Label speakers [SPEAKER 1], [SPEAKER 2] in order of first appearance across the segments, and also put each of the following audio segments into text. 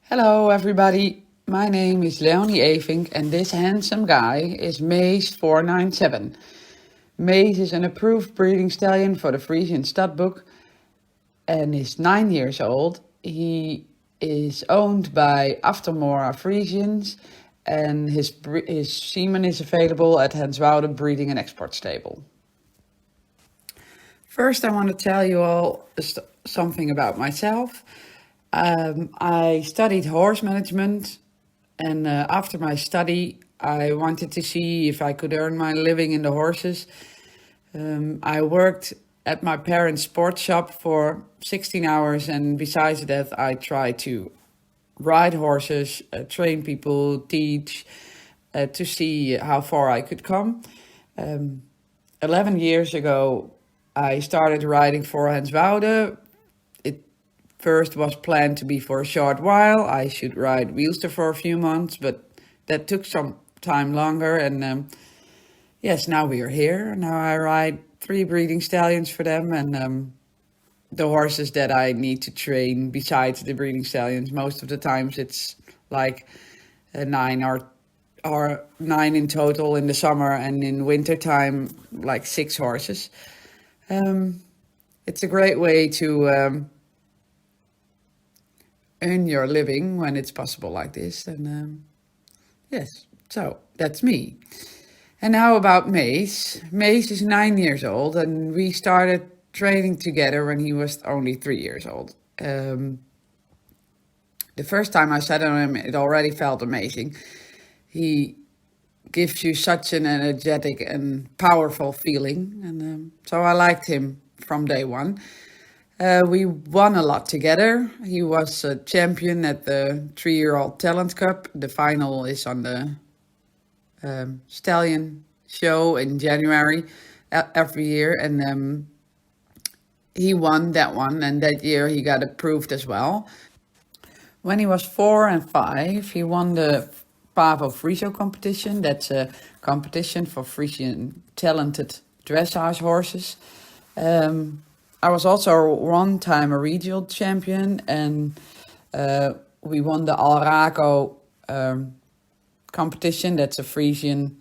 [SPEAKER 1] Hello everybody, my name is Leonie Evink and this handsome guy is Mace 497. Mace is an approved breeding stallion for the Frisian Stadbook and is 9 years old. He is owned by Aftermora Frisians and his semen is available at Henswoude Breeding and Export Stable. First I want to tell you all something about myself. I studied horse management, and after my study, I wanted to see if I could earn my living in the horses. I worked at my parents' sports shop for 16 hours, and besides that, I tried to ride horses, train people, teach, to see how far I could come. 11 years ago, I started riding for Henswoude. First was planned to be for a short while. I should ride Wheelster for a few months, but that took some time longer. And yes, now we are here. Now I ride 3 breeding stallions for them and the horses that I need to train besides the breeding stallions. Most of the times it's like 9 or 9 in total in the summer, and in winter time like 6 horses. It's a great way to earn your living when it's possible like this. And yes, so that's me. And now about Mace. Mace is 9 years old and we started training together when he was only 3 years old. The first time I sat on him, it already felt amazing. He gives you such an energetic and powerful feeling, and so I liked him from day one. We won a lot together. He was a champion at the 3-year-old Talent Cup. The final is on the Stallion show in January every year. And he won that one. And that year he got approved as well. When he was 4 and 5, he won the Pavo Friso competition. That's a competition for Frisian talented dressage horses. I was also one time a regional champion, and we won the Alraco competition. That's a Frisian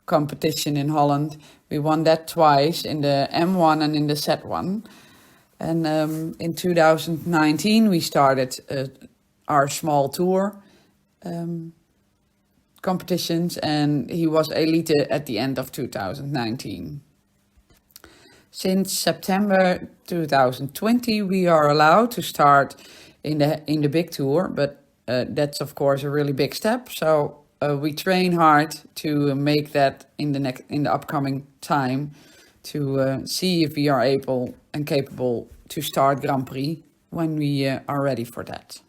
[SPEAKER 1] competition in Holland. We won that twice, in the M1 and in the Z1. And in 2019 we started our small tour competitions, and he was elite at the end of 2019. Since September 2020, we are allowed to start in the big tour, but that's of course a really big step. So we train hard to make that in the upcoming time, to see if we are able and capable to start Grand Prix when we are ready for that.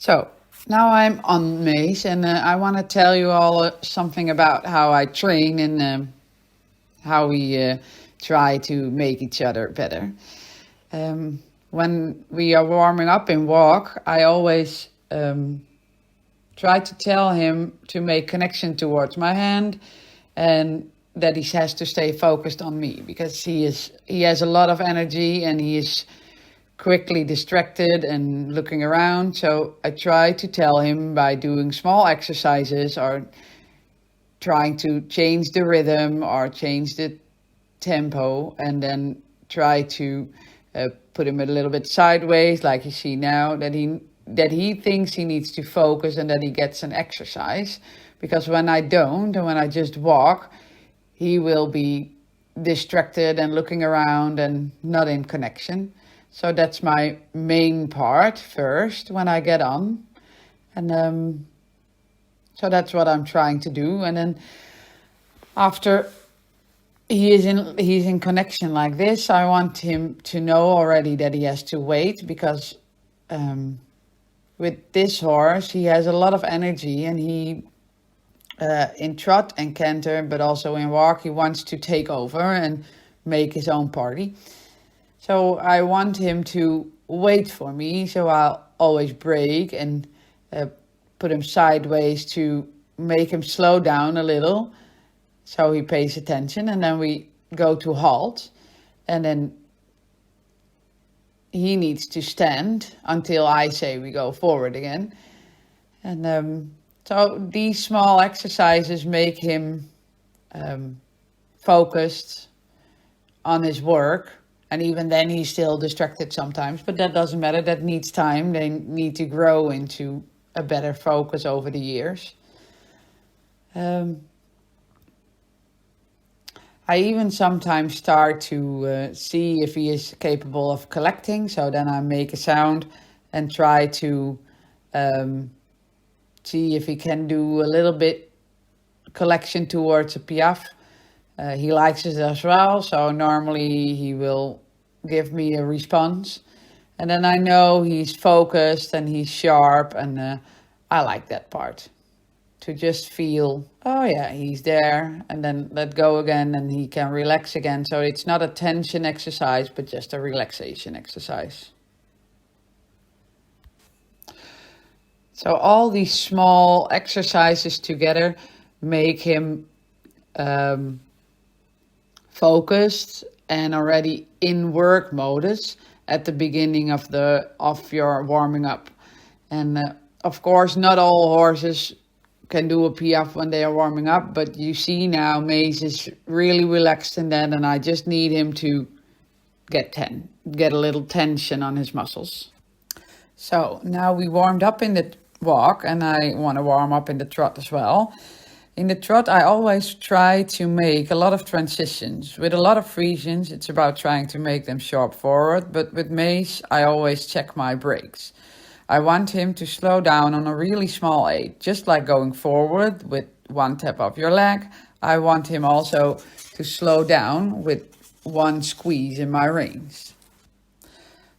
[SPEAKER 1] So now I'm on Maze, and I want to tell you all something about how I train and how we try to make each other better. When we are warming up in walk, I always try to tell him to make connection towards my hand, and that he has to stay focused on me, because he has a lot of energy and he is quickly distracted and looking around. So I try to tell him by doing small exercises or trying to change the rhythm or change the tempo, and then try to put him a little bit sideways, like you see now, that he thinks he needs to focus and that he gets an exercise. Because when I don't, and when I just walk, he will be distracted and looking around and not in connection. So that's my main part first when I get on. And so that's what I'm trying to do. And then after he's in connection like this, I want him to know already that he has to wait, because with this horse, he has a lot of energy, and he in trot and canter, but also in walk, he wants to take over and make his own party. So I want him to wait for me, so I'll always break and put him sideways to make him slow down a little, so he pays attention, and then we go to halt, and then he needs to stand until I say we go forward again. And so these small exercises make him focused on his work. And even then he's still distracted sometimes, but that doesn't matter. That needs time. They need to grow into a better focus over the years. I even sometimes start to see if he is capable of collecting. So then I make a sound and try to see if he can do a little bit collection towards a piaffe. He likes it as well, so normally he will give me a response. And then I know he's focused and he's sharp, and I like that part. To just feel, oh yeah, he's there, and then let go again, and he can relax again. So it's not a tension exercise, but just a relaxation exercise. So all these small exercises together make him focused and already in work modus at the beginning of your warming up. And of course, not all horses can do a piaffe when they are warming up, but you see now Maze is really relaxed in that, and I just need him to get a little tension on his muscles. So now we warmed up in the walk, and I want to warm up in the trot as well. In the trot, I always try to make a lot of transitions. With a lot of Friesians, it's about trying to make them sharp forward, but with Maze, I always check my brakes. I want him to slow down on a really small 8, just like going forward with one tap of your leg. I want him also to slow down with one squeeze in my reins.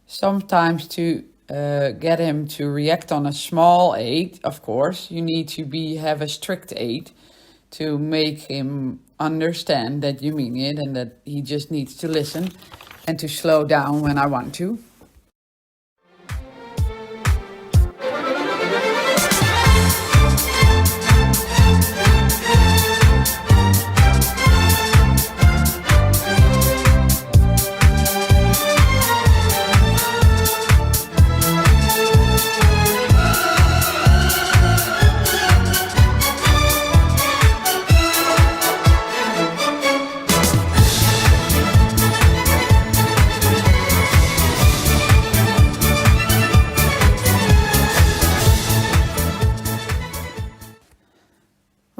[SPEAKER 1] Sometimes to get him to react on a small 8, of course, you need to have a strict 8 to make him understand that you mean it and that he just needs to listen and to slow down when I want to.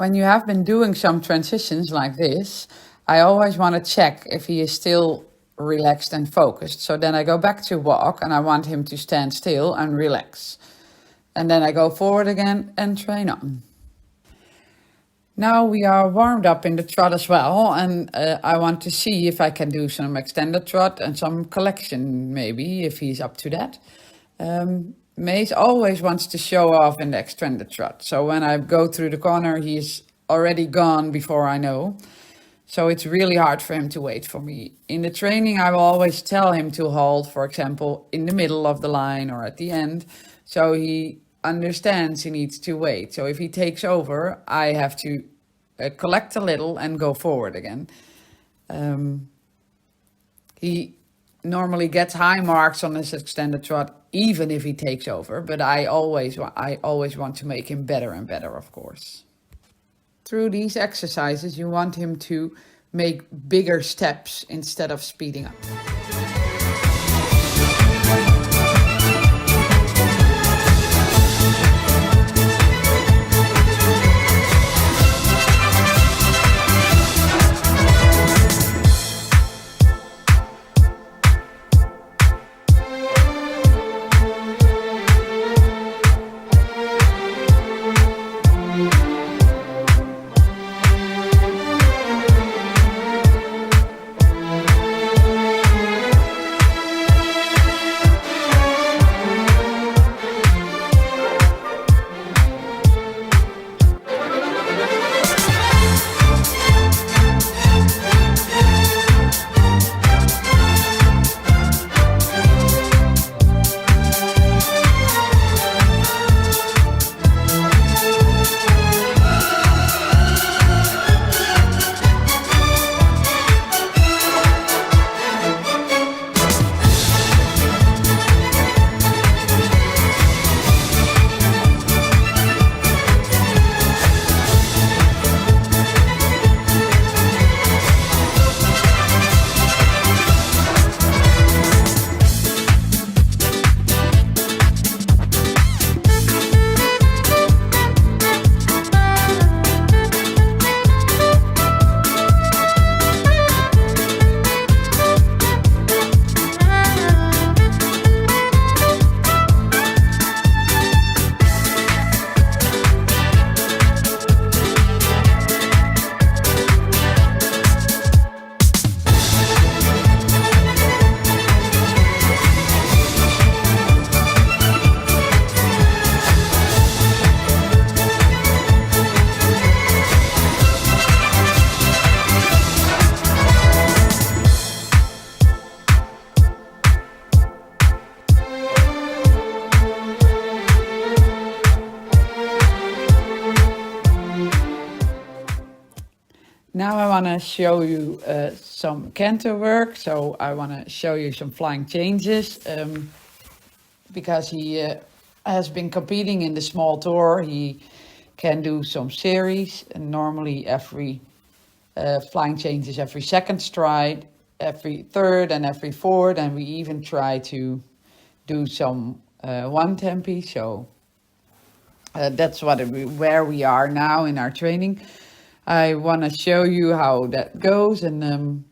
[SPEAKER 1] when you have been doing some transitions like this, I always want to check if he is still relaxed and focused. So then I go back to walk and I want him to stand still and relax. And then I go forward again and train on. Now we are warmed up in the trot as well, and I want to see if I can do some extended trot and some collection maybe, if he's up to that. Mace always wants to show off in the extended trot. So when I go through the corner, he's already gone before I know. So it's really hard for him to wait for me. In the training, I will always tell him to hold, for example, in the middle of the line or at the end. So he understands he needs to wait. So if he takes over, I have to collect a little and go forward again. He normally gets high marks on his extended trot, even if he takes over, but I always want to make him better and better, of course. Through these exercises, you want him to make bigger steps instead of speeding up. Now I want to show you some canter work. So I want to show you some flying changes. Because he has been competing in the small tour, he can do some series. And normally every flying changes every second stride, every third and every fourth. And we even try to do some one tempi. So that's where we are now in our training. I want to show you how that goes and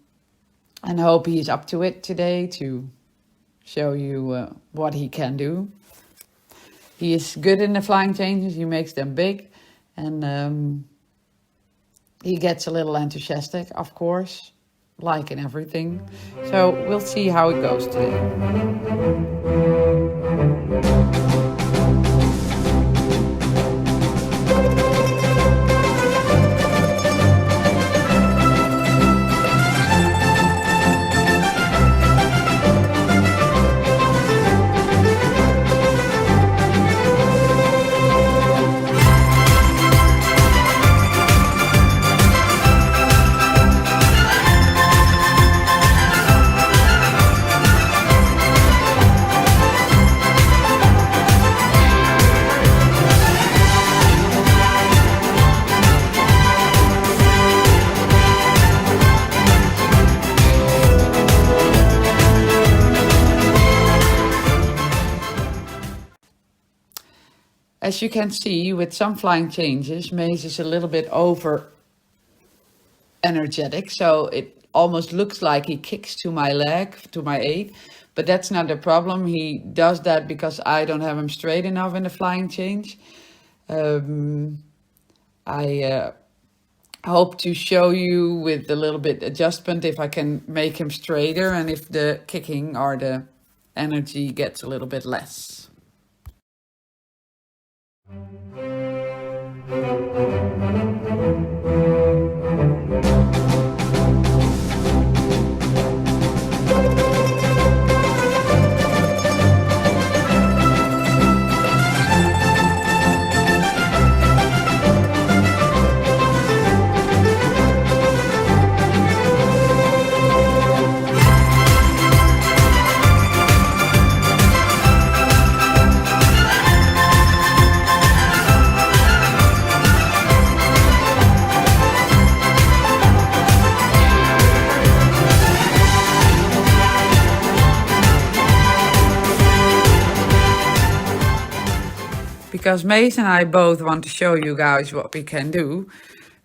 [SPEAKER 1] hope he is up to it today to show you what he can do. He is good in the flying changes, he makes them big, and he gets a little enthusiastic, of course, like in everything. So we'll see how it goes today. As you can see, with some flying changes, Maze is a little bit over energetic, so it almost looks like he kicks to my leg, to my 8, but that's not the problem. He does that because I don't have him straight enough in the flying change. I hope to show you with a little bit adjustment if I can make him straighter and if the kicking or the energy gets a little bit less. Because Mace and I both want to show you guys what we can do.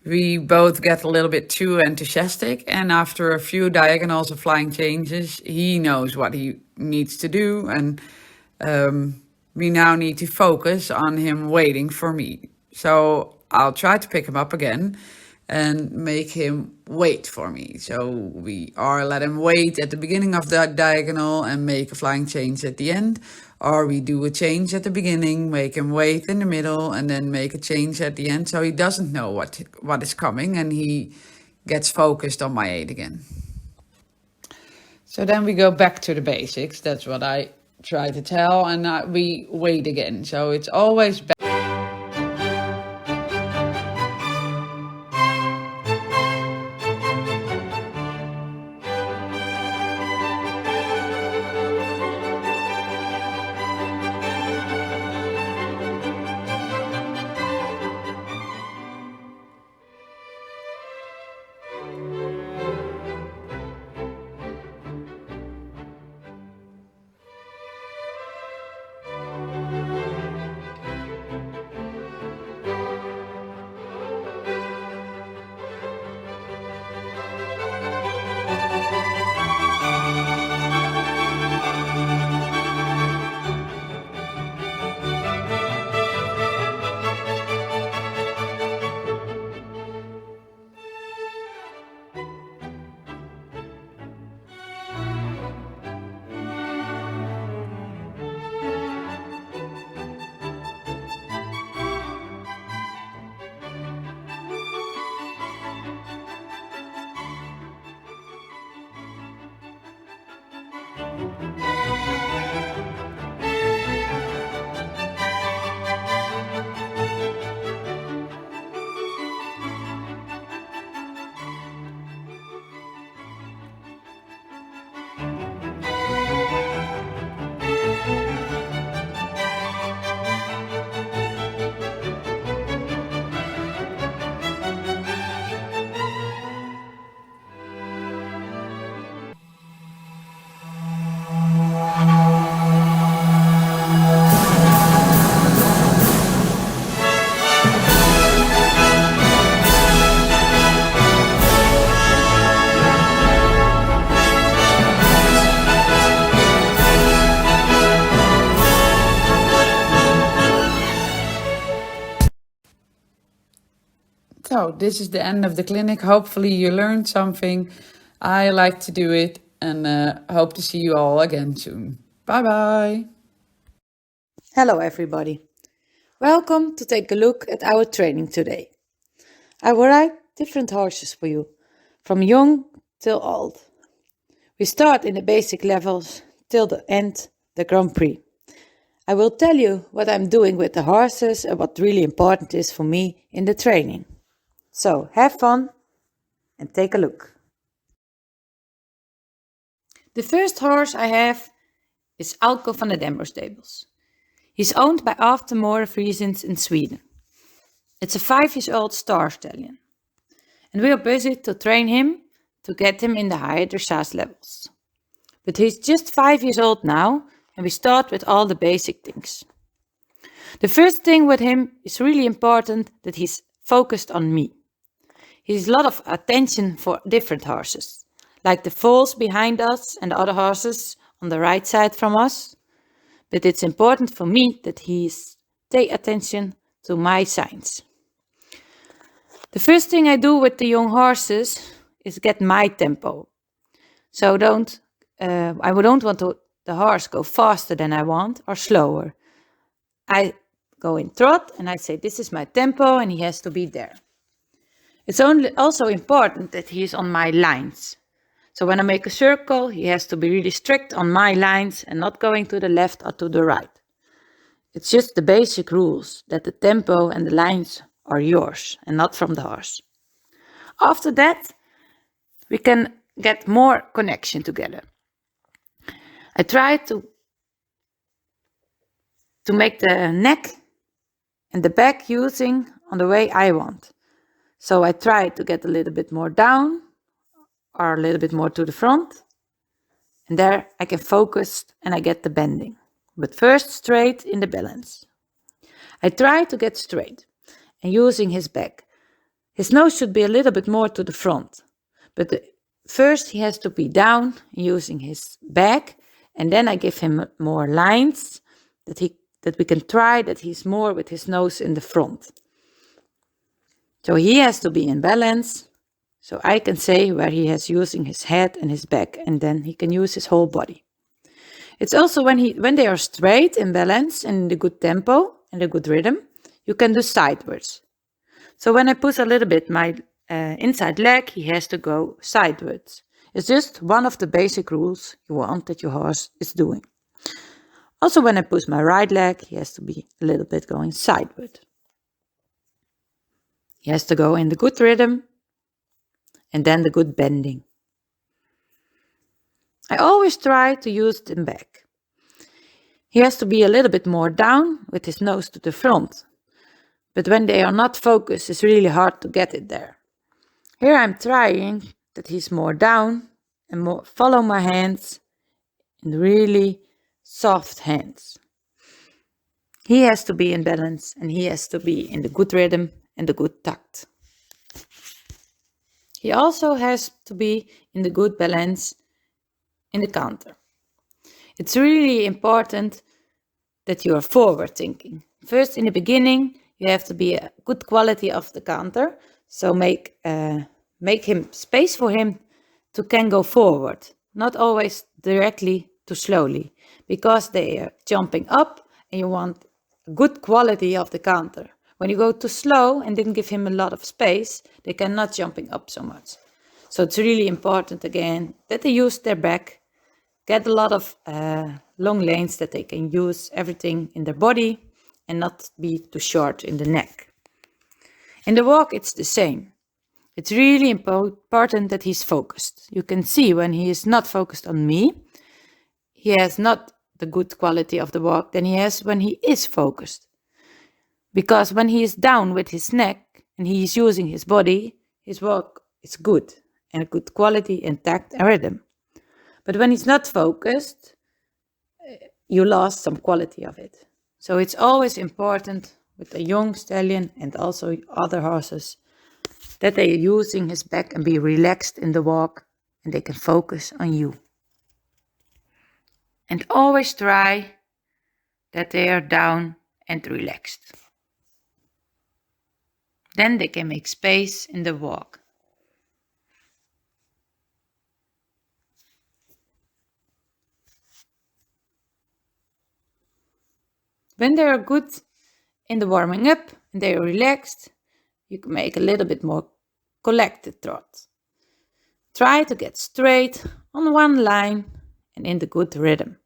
[SPEAKER 1] We both get a little bit too enthusiastic, and after a few diagonals of flying changes, he knows what he needs to do, and we now need to focus on him waiting for me. So I'll try to pick him up again and make him wait for me. So we let him wait at the beginning of that diagonal and make a flying change at the end. Or we do a change at the beginning, make him wait in the middle, and then make a change at the end, so he doesn't know what is coming, and he gets focused on my 8 again. So then we go back to the basics. That's what I try to tell, and we wait again. So it's always back. So this is the end of the clinic. Hopefully you learned something. I like to do it, and hope to see you all again soon. Bye bye.
[SPEAKER 2] Hello everybody. Welcome to take a look at our training today. I will ride different horses for you, from young till old. We start in the basic levels till the end, the Grand Prix. I will tell you what I'm doing with the horses and what really important is for me in the training. So have fun and take a look. The first horse I have is Alko van the Denver Stables. He's owned by Aftermore Friesens in Sweden. It's a 5-year-old star stallion. And we are busy to train him to get him in the higher dressage levels. But he's just 5 years old now, and we start with all the basic things. The first thing with him is really important that he's focused on me. He has a lot of attention for different horses, like the foals behind us and the other horses on the right side from us. But it's important for me that he pay attention to my signs. The first thing I do with the young horses is get my tempo. So I don't want the horse go faster than I want or slower. I go in trot and I say, this is my tempo and he has to be there. It's also important that he is on my lines. So when I make a circle, he has to be really strict on my lines and not going to the left or to the right. It's just the basic rules that the tempo and the lines are yours and not from the horse. After that, we can get more connection together. I try to make the neck and the back using on the way I want. So I try to get a little bit more down or a little bit more to the front. And there I can focus and I get the bending. But first straight in the balance. I try to get straight and using his back. His nose should be a little bit more to the front. But first he has to be down using his back. And then I give him more lines that we can try that he's more with his nose in the front. So he has to be in balance. So I can say where he has using his head and his back, and then he can use his whole body. It's also when they are straight in balance and in the good tempo and the good rhythm, you can do sidewards. So when I push a little bit my inside leg, he has to go sidewards. It's just one of the basic rules you want that your horse is doing. Also when I push my right leg, he has to be a little bit going sideways. He has to go in the good rhythm and then the good bending. I always try to use them back. He has to be a little bit more down with his nose to the front. But when they are not focused, it's really hard to get it there. Here I'm trying that he's more down and more follow my hands in really soft hands. He has to be in balance and he has to be in the good rhythm and the good tact. He also has to be in the good balance in the canter. It's really important that you are forward thinking. First, in the beginning, you have to be a good quality of the canter. So make him space for him to can go forward, not always directly too slowly, because they are jumping up and you want good quality of the canter. When you go too slow and didn't give him a lot of space, they cannot jumping up so much. So it's really important again that they use their back, get a lot of long lanes that they can use everything in their body and not be too short in the neck. In the walk, it's the same. It's really important that he's focused. You can see when he is not focused on me, he has not the good quality of the walk than he has when he is focused. Because when he is down with his neck and he is using his body, his walk is good and a good quality and tact and rhythm. But when he's not focused, you lost some quality of it. So it's always important with a young stallion and also other horses that they are using his back and be relaxed in the walk and they can focus on you. And always try that they are down and relaxed. Then they can make space in the walk. When they are good in the warming up and they are relaxed, you can make a little bit more collected trot. Try to get straight on one line and in the good rhythm.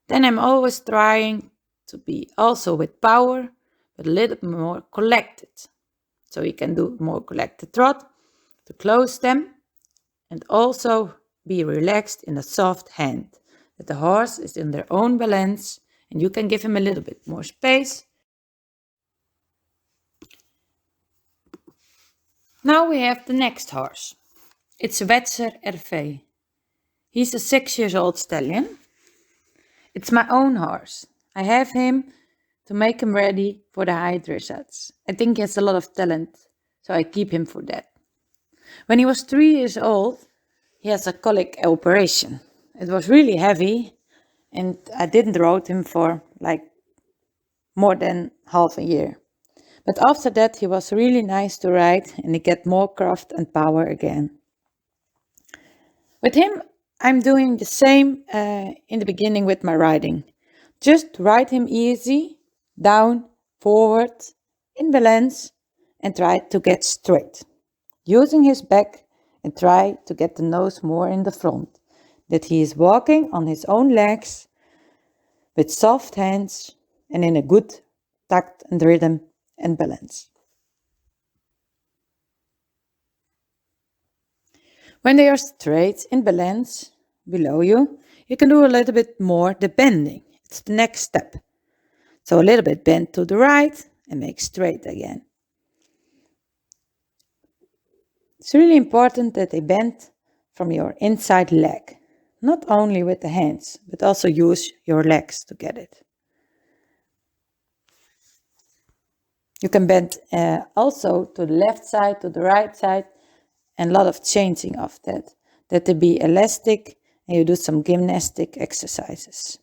[SPEAKER 2] Then I'm always trying to be also with power, but a little bit more collected. So you can do more collected trot to close them and also be relaxed in a soft hand. That the horse is in their own balance and you can give him a little bit more space. Now we have the next horse. It's Wetzer RV. He's a 6 years old stallion. It's my own horse. I have him to make him ready for the high dressage. I think he has a lot of talent, so I keep him for that. When he was 3 years old, he has a colic operation. It was really heavy, and I didn't ride him for like more than half a year. But after that, he was really nice to ride, and he get more craft and power again. With him, I'm doing the same in the beginning with my riding. Just ride him easy, down, forward, in balance, and try to get straight. Using his back and try to get the nose more in the front, that he is walking on his own legs with soft hands and in a good tact and rhythm and balance. When they are straight in balance below you, you can do a little bit more the bending. It's the next step. So a little bit bend to the right and make straight again. It's really important that they bend from your inside leg, not only with the hands, but also use your legs to get it. You can bend also to the left side, to the right side, and a lot of changing of that they be elastic, and you do some gymnastic exercises.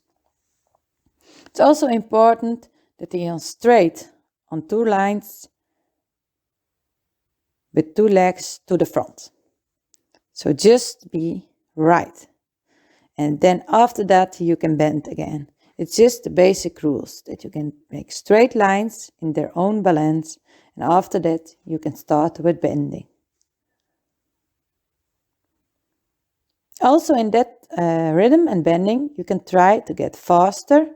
[SPEAKER 2] It's also important that they are straight on 2 lines with 2 legs to the front. So just be right. And then after that, you can bend again. It's just the basic rules that you can make straight lines in their own balance. And after that, you can start with bending. Also in that rhythm and bending, you can try to get faster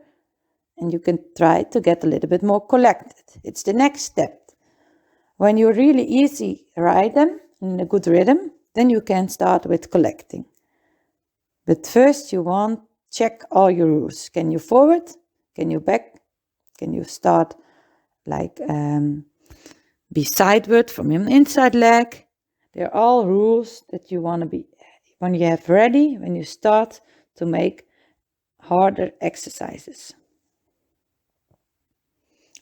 [SPEAKER 2] and you can try to get a little bit more collected. It's the next step. When you really easy ride them in a good rhythm, then you can start with collecting. But first you want check all your rules. Can you forward? Can you back? Can you start like be sideward from your inside leg? They're all rules that you want to be when you have ready, when you start to make harder exercises.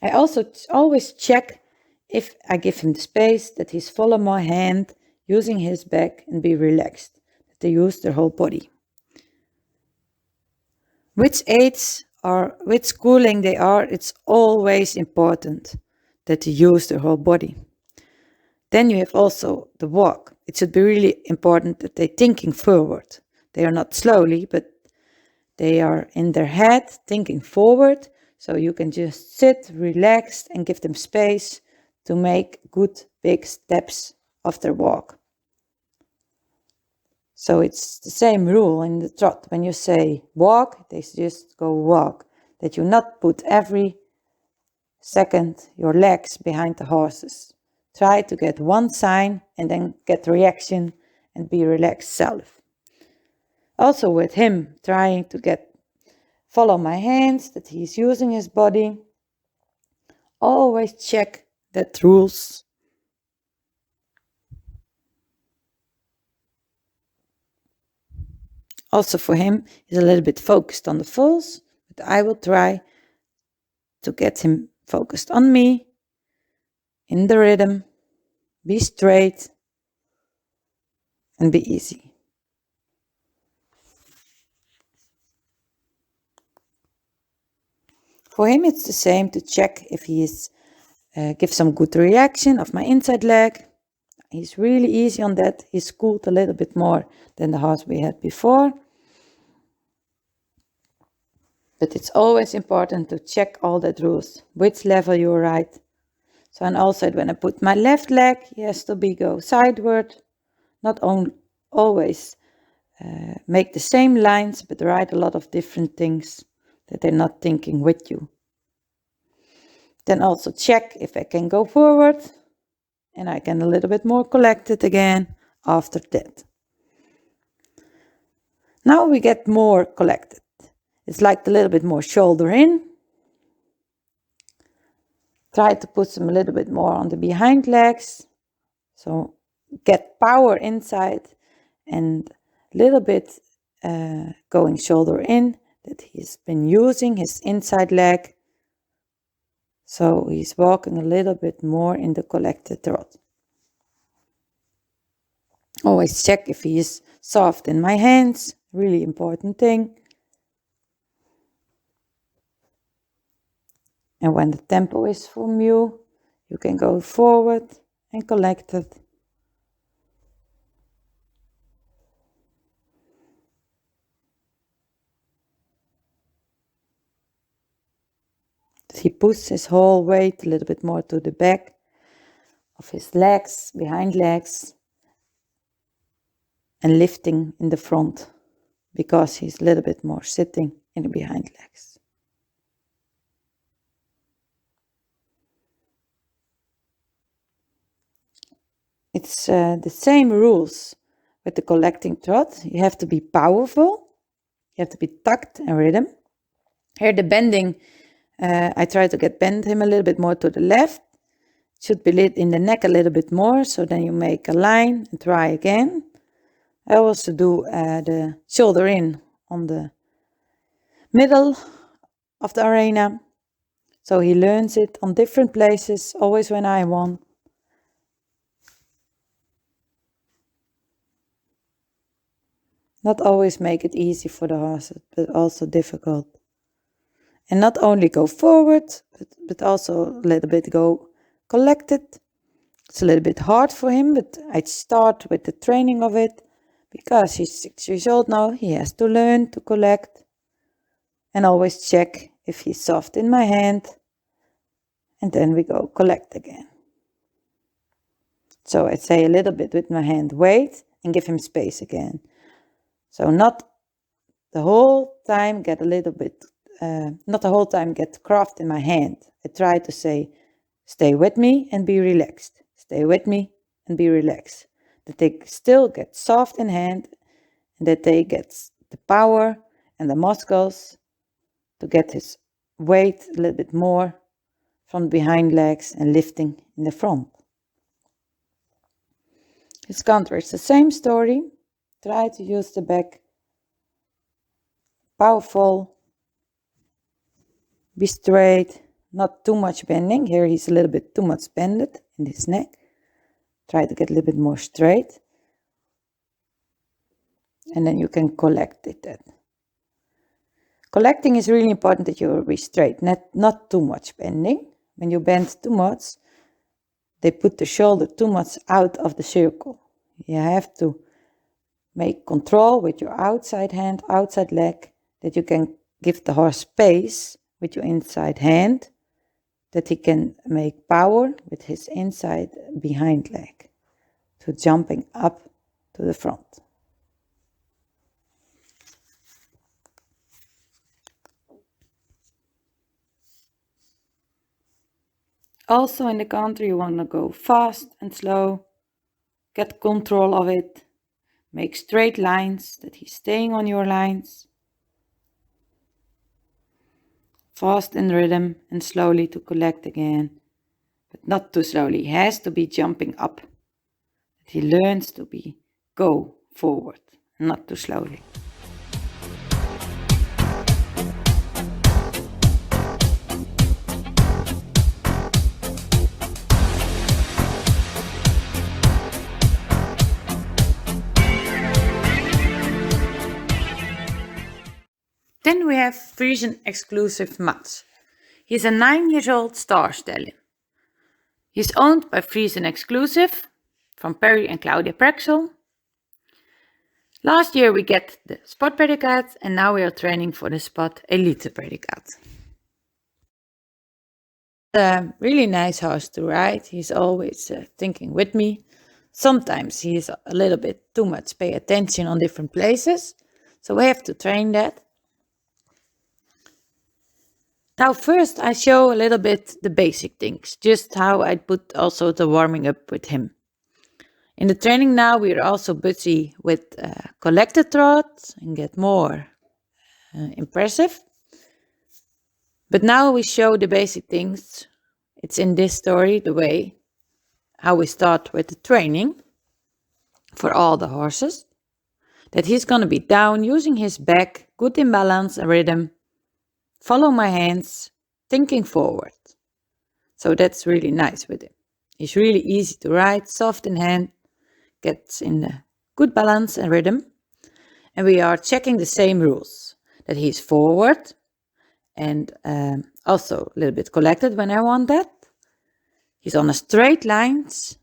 [SPEAKER 2] I also always check if I give him the space that he's follow my hand, using his back and be relaxed, that they use their whole body. Which age or which schooling they are, it's always important that they use their whole body. Then you have also the walk. It should be really important that they're thinking forward. They are not slowly, but they are in their head thinking forward. So you can just sit, relaxed, and give them space to make good big steps of their walk. So it's the same rule in the trot. When you say walk, they just go walk. That you not put every second your legs behind the horses. Try to get one sign and then get reaction and be relaxed self. Also with him, trying to follow my hands, that he's using his body. Always check that rules. Also for him, he's a little bit focused on the falls, but I will try to get him focused on me, in the rhythm, be straight, and be easy. For him, it's the same to check if he is give some good reaction of my inside leg. He's really easy on that. He's schooled a little bit more than the horse we had before. But it's always important to check all that rules, which level you ride. So, and also when I put my left leg, he has to go sideward, not always make the same lines, but ride a lot of different things that they're not thinking with you. Then also check if I can go forward, and I can a little bit more collected again after that. Now we get more collected. It's like a little bit more shoulder in. Try to put some a little bit more on the behind legs. So get power inside and a little bit going shoulder in, that he's been using his inside leg. So he's walking a little bit more in the collected trot. Always check if he is soft in my hands, really important thing. And when the tempo is from you, you can go forward and collect it. He puts his whole weight a little bit more to the back of his legs, behind legs, and lifting in the front because he's a little bit more sitting in the behind legs. It's the same rules with the collecting trot. You have to be powerful. You have to be tucked and rhythm. Here the bending, I try to bend him a little bit more to the left. Should be lit in the neck a little bit more, so then you make a line and try again. I also do the shoulder in on the middle of the arena. So he learns it on different places, always when I want. Not always make it easy for the horses, but also difficult. And not only go forward, but also a little bit go collected. It's a little bit hard for him, but I start with the training of it because he's 6 years old now. He has to learn to collect and always check if he's soft in my hand. And then we go collect again. So I say a little bit with my hand, wait, and give him space again. So not the whole time get craft in my hand. I try to say, stay with me and be relaxed. Stay with me and be relaxed. That they still get soft in hand and that they get the power and the muscles to get his weight a little bit more from behind legs and lifting in the front. His counter is the same story. Try to use the back. Powerful. Be straight. Not too much bending. Here he's a little bit too much bended in his neck. Try to get a little bit more straight. And then you can collect it then. Collecting is really important that you be straight. Not too much bending. When you bend too much, they put the shoulder too much out of the circle. You have to make control with your outside hand, outside leg, that you can give the horse space with your inside hand, that he can make power with his inside behind leg to jumping up to the front. Also in the canter you want to go fast and slow, get control of it, make straight lines, that he's staying on your lines. Fast in rhythm and slowly to collect again, but not too slowly. He has to be jumping up. That he learns to go forward, not too slowly. Then we have Friesian exclusive Mats. He's a 9-year-old star stallion. He's owned by Friesian exclusive from Perry and Claudia Praxel. Last year we get the spot predicate and now we are training for the spot elite predicate. Really nice horse to ride. He's always thinking with me. Sometimes he's a little bit too much pay attention on different places. So we have to train that. Now first I show a little bit the basic things, just how I put also the warming up with him. In the training now we are also busy with collected trot and get more impressive. But now we show the basic things. It's in this story, the way how we start with the training for all the horses. That he's going to be down, using his back, good in balance and rhythm. Follow my hands, thinking forward. So that's really nice with him. He's really easy to ride, soft in hand, gets in a good balance and rhythm. And we are checking the same rules, that he's forward and also a little bit collected when I want that. He's on a straight lines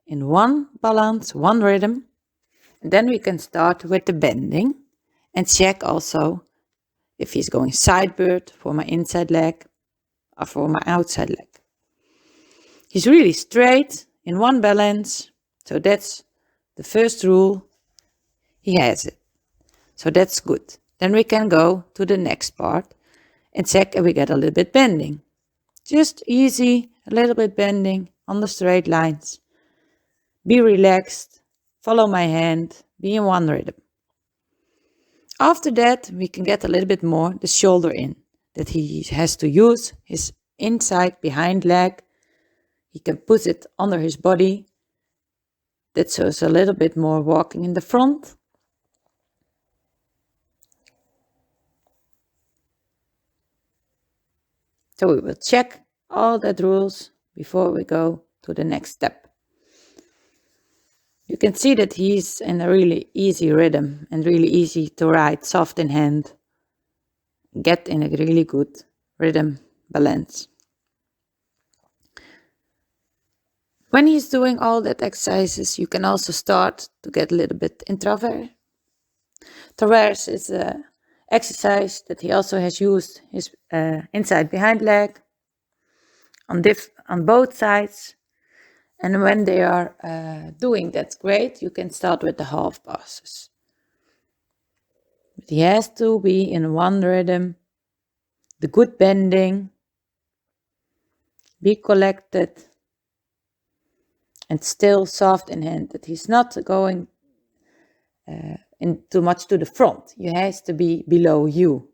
[SPEAKER 2] in one balance, one rhythm. And then we can start with the bending and check also if he's going sideward for my inside leg or for my outside leg. He's really straight in one balance, so that's the first rule. He has it, so that's good. Then we can go to the next part and check if we get a little bit bending. Just easy, a little bit bending on the straight lines. Be relaxed, follow my hand, be in one rhythm. After that, we can get a little bit more the shoulder in, that he has to use his inside behind leg. He can put it under his body. That shows a little bit more walking in the front. So we will check all that rules before we go to the next step. You can see that he's in a really easy rhythm and really easy to ride, soft in hand. Get in a really good rhythm balance. When he's doing all that exercises, you can also start to get a little bit in traverse. Traverse is an exercise that he also has used his inside behind leg on both sides. And when they are doing that great, you can start with the half passes. But he has to be in one rhythm, the good bending, be collected, and still soft in hand, that he's not going in too much to the front. He has to be below you.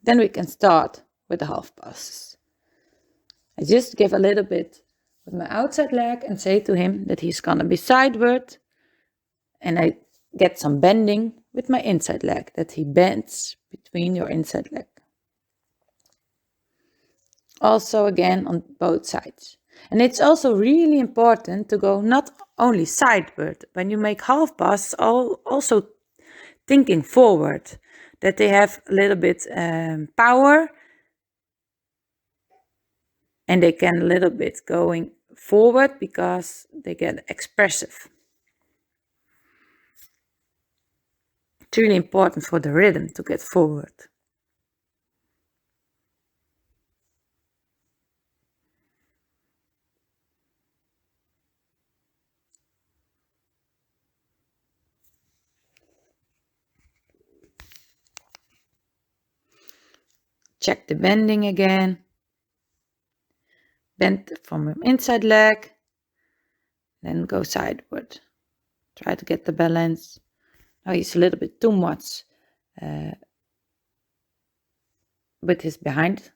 [SPEAKER 2] Then we can start with the half passes. I just give a little bit with my outside leg and say to him that he's gonna be sideward, and I get some bending with my inside leg, that he bends between your inside leg. Also again on both sides. And it's also really important to go not only sideward. When you make half passes, also thinking forward, that they have a little bit power, and they can a little bit going forward because they get expressive. It's really important for the rhythm to get forward. Check the bending again. Bend from your inside leg, then go sideward. Try to get the balance. Now he's a little bit too much with his behind.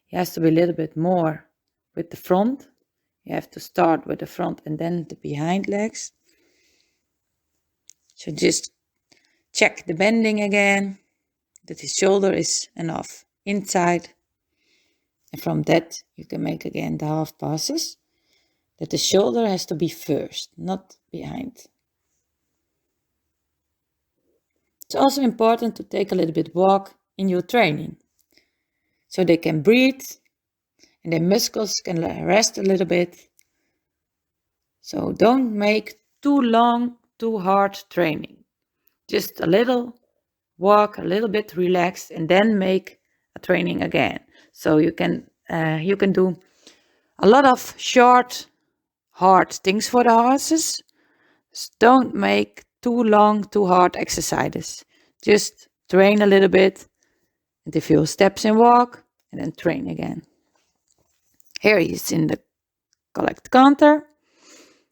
[SPEAKER 2] He has to be a little bit more with the front. You have to start with the front and then the behind legs. So just check the bending again, that his shoulder is enough inside. And from that, you can make again the half passes, that the shoulder has to be first, not behind. It's also important to take a little bit walk in your training, so they can breathe and their muscles can rest a little bit. So don't make too long, too hard training. Just a little walk, a little bit relaxed, and then make a training again. So you can do a lot of short, hard things for the horses. Just don't make too long, too hard exercises. Just train a little bit, and a few steps and walk, and then train again. Here he's in the collect canter.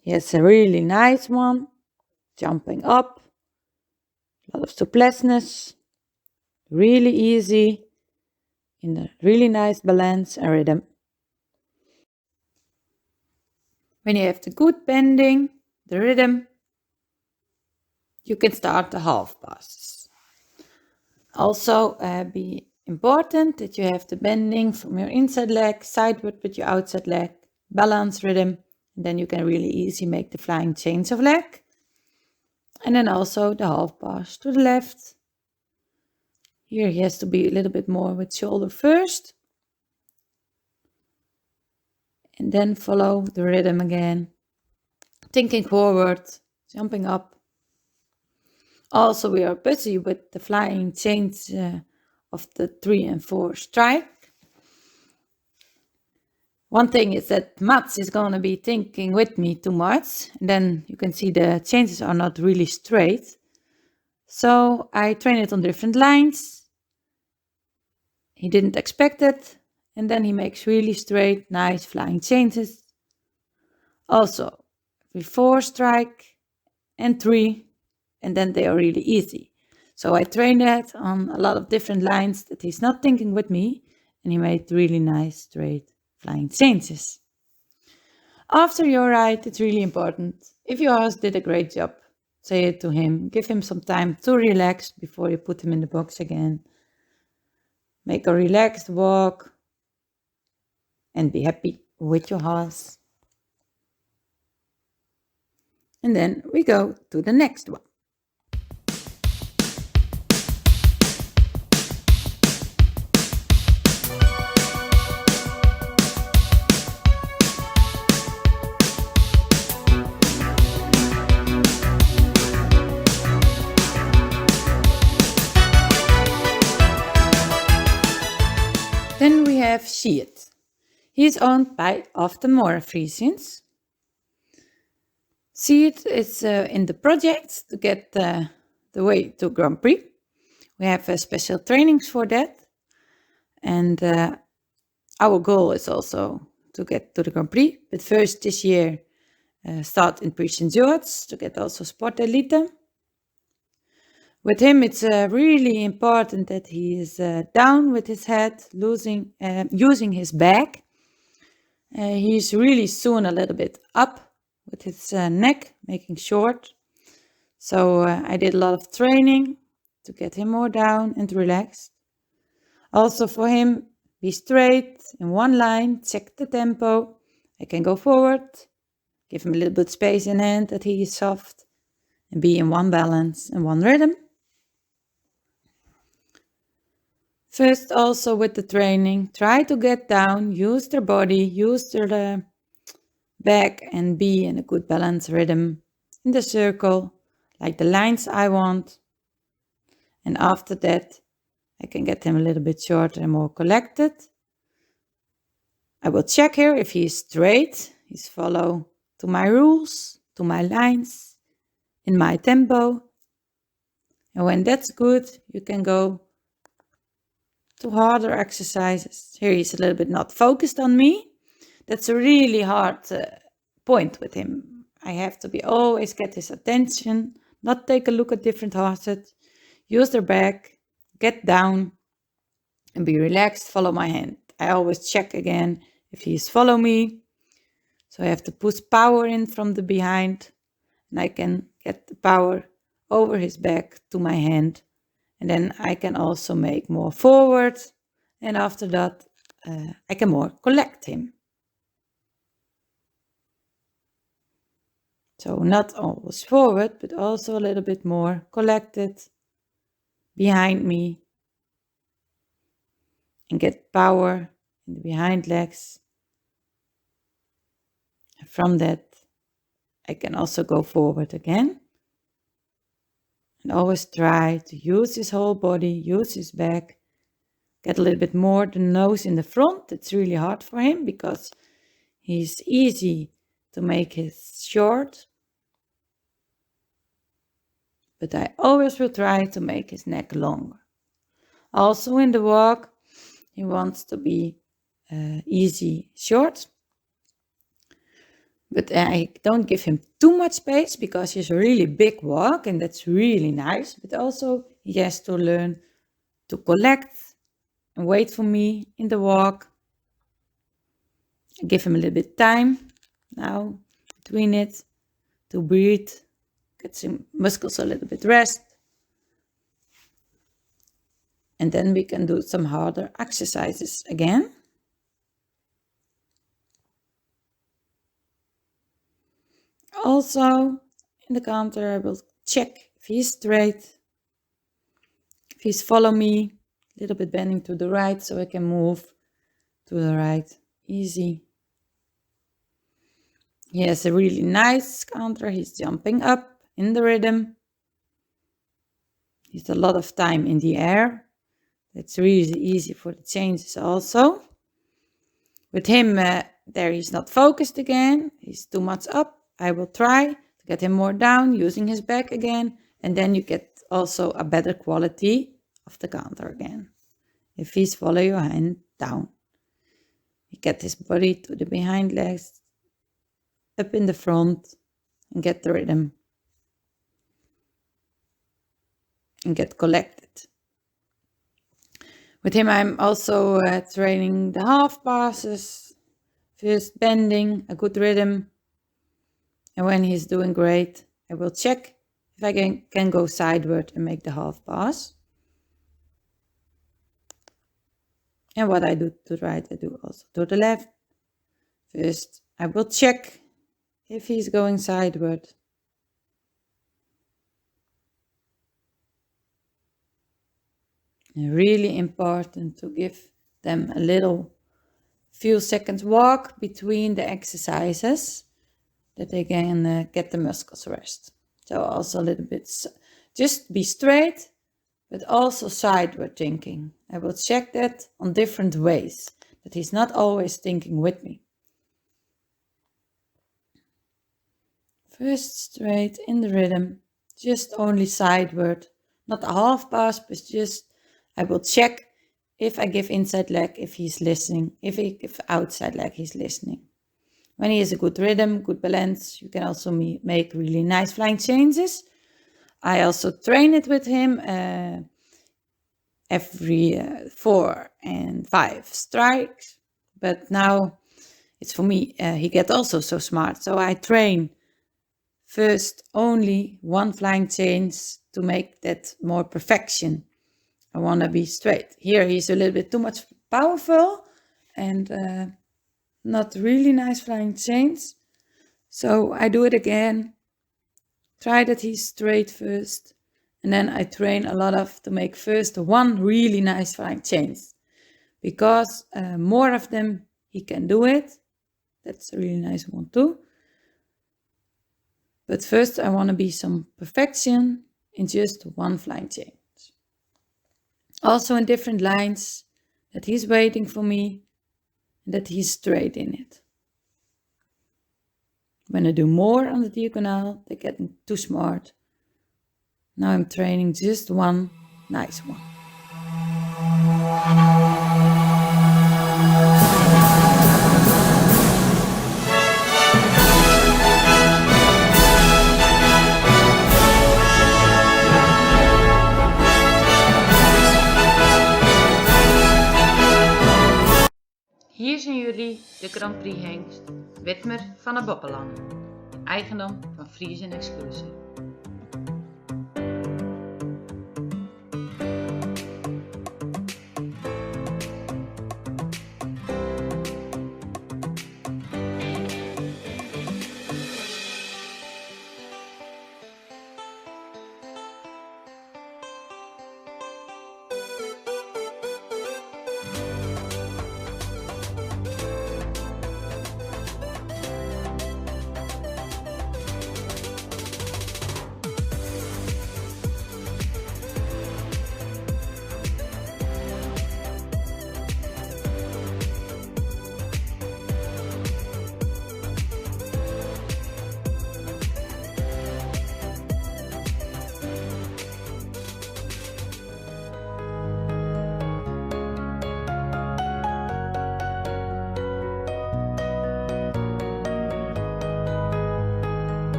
[SPEAKER 2] He has a really nice one, jumping up, a lot of suppleness, really easy, in a really nice balance and rhythm. When you have the good bending, the rhythm, you can start the half passes. Also be important that you have the bending from your inside leg, sideward with your outside leg, balance rhythm, and then you can really easy make the flying change of leg. And then also the half pass to the left. Here he has to be a little bit more with shoulder first. And then follow the rhythm again. Thinking forward, jumping up. Also we are busy with the flying change of the 3 and 4 strike. One thing is that Mats is going to be thinking with me too much. And then you can see the changes are not really straight. So I train it on different lines. He didn't expect it. And then he makes really straight, nice flying changes. Also, with 4 strike and 3. And then they are really easy. So I trained that on a lot of different lines that he's not thinking with me. And he made really nice, straight flying changes. After your ride, it's really important. If your horse did a great job, say it to him. Give him some time to relax before you put him in the box again. Make a relaxed walk and be happy with your horse. And then we go to the next one. Then we have Sheet. He is owned by often more Friesians. Sheet is in the project to get the way to Grand Prix. We have special trainings for that. And our goal is also to get to the Grand Prix. But first this year, start in Prix St. George to get also Sport Elite. With him, it's really important that he is down with his head, using his back. He's really soon a little bit up with his neck, making short. So I did a lot of training to get him more down and relaxed. Also for him, be straight in one line, check the tempo. I can go forward, give him a little bit space in hand that he is soft, and be in one balance and one rhythm. First, also with the training, try to get down, use their body, use their back, and be in a good balance rhythm in the circle, like the lines I want. And after that, I can get him a little bit shorter and more collected. I will check here if he is straight. He's follow to my rules, to my lines, in my tempo. And when that's good, you can go to harder exercises. Here he's a little bit not focused on me. That's a really hard point with him. I have to be always get his attention, not take a look at different horses, use their back, get down, and be relaxed, follow my hand. I always check again if he's follow me. So I have to push power in from the behind, and I can get the power over his back to my hand. And then I can also make more forward. And after that, I can more collect him. So not always forward, but also a little bit more collected behind me. And get power in the behind legs. And from that, I can also go forward again. And always try to use his whole body, use his back. Get a little bit more the nose in the front. It's really hard for him because he's easy to make his short. But I always will try to make his neck longer. Also in the walk, he wants to be easy short. But I don't give him too much space because he's a really big walk and that's really nice. But also he has to learn to collect and wait for me in the walk. I give him a little bit time now between it to breathe, get some muscles a little bit rest. And then we can do some harder exercises again. Also, in the canter, I will check if he's straight, if he's follow me, a little bit bending to the right so I can move to the right, easy. He has a really nice canter, he's jumping up in the rhythm. He's a lot of time in the air. That's really easy for the changes also. With him, there he's not focused again, he's too much up. I will try to get him more down, using his back again, and then you get also a better quality of the canter again. If he's follow your hand down, you get his body to the behind legs, up in the front, and get the rhythm. And get collected. With him, I'm also training the half passes, first bending, a good rhythm. And when he's doing great, I will check if I can go sideward and make the half pass. And what I do to the right, I do also to the left. First, I will check if he's going sideward. And really important to give them a little few seconds walk between the exercises, that they can get the muscles rest. So also a little bit, just be straight, but also sideward thinking. I will check that on different ways, that he's not always thinking with me. First straight in the rhythm, just only sideward, not a half pass, but just I will check if I give inside leg, if he's listening, if I give outside leg, he's listening. When he has a good rhythm, good balance, you can also make really nice flying changes. I also train it with him every 4 and 5 strikes. But now it's for me, he gets also so smart. So I train first only one flying change to make that more perfection. I want to be straight. Here he's a little bit too much powerful and not really nice flying change. So I do it again. Try that he's straight first. And then I train a lot of to make first one really nice flying change. Because more of them, he can do it. That's a really nice one too. But first I want to be some perfection in just one flying change. Also in different lines, that he's waiting for me, and that he's straight in it. When I do more on the diagonal, they're getting too smart. Now I'm training just one nice one. Hier zien jullie de Grand Prix hengst Witmer van de Boppelan, eigendom van Fries en Exclusie.